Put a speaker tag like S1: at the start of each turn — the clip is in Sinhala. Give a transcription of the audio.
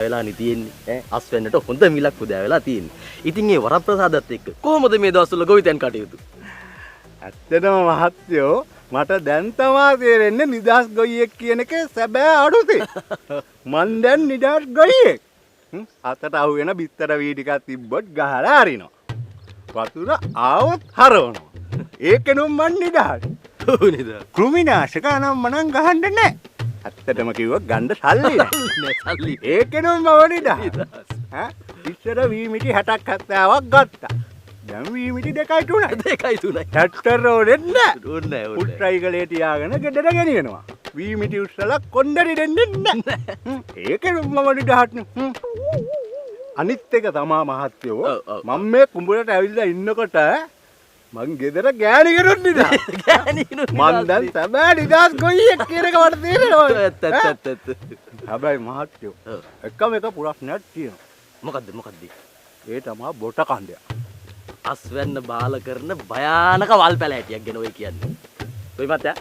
S1: වෙලා නේ තියෙන්නේ. අස්වැන්නට හොඳ මිලක් උදා වෙලා තියෙන්නේ. ඉතින් ඒ වරප්‍රසාදත් එක්ක කොහොමද මේ දවස්වල ගොවිතැන් කටයුතු?
S2: ඇත්තටම මහත්තයෝ මට දැන් තමා තේරෙන්නේ නිදහස් ගොයියෙක් කියන එකේ සැබෑ අරුතේ. මං දැන් නිදහස් ගොයියෙක්. අතට අහු වෙන බිත්තර වී ටිකක් තිබ්බොත් ගහලා අරිනවා. වතුර ආවොත් හරවනවා. ඒකෙනුම් මං නිදහස්.
S1: නේද?
S2: කෘමිනාශක නම් මනම් ගහන්න නැහැ. ඇත්තටම කිව්වොත් ගන්න සල්ලි නැහැ.
S1: සල්ලි.
S2: ඒකෙනුම් මම නිදහස්. ඉස්සර වී මිටි 60ක් 70ක් ගත්තා. දැන් වී මිටි 2යි 3යි.
S1: 2යි 3යි.
S2: ට්‍රැක්ටර් රෝඩෙත් නැහැ.
S1: ඕනේ නැහැ.
S2: උට්ටයිකලේ තියාගෙන ගෙදර ගෙනියනවා. වී මිටි උස්සලා කොණ්ඩරි දෙන්නේ නැහැ. ඒකෙනුම් මම නිදහස්. අනිත් එක තමා මහත්තයෝ මම මේ කුඹරට ඇවිල්ලා ඉන්නකොට මං ගෙදර ගෑණි කෙනුත් නිදහස්.
S1: ගෑණිනුත්
S2: මං දැන් සැබෑ නිදහස් ගොයියෙක් කියන එක මට තේරෙනවා.
S1: ඇත්ත.
S2: හැබැයි මහත්තයෝ එකම එක ප්‍රශ්නයක් තියෙනවා.
S1: මොකද්ද?
S2: ඒ තමයි බොට කන්දය.
S1: අස්වැන්න බාල කරන භයානක වල් පැලෑටියක් ගැන ඔය කියන්නේ. ඔය මතය?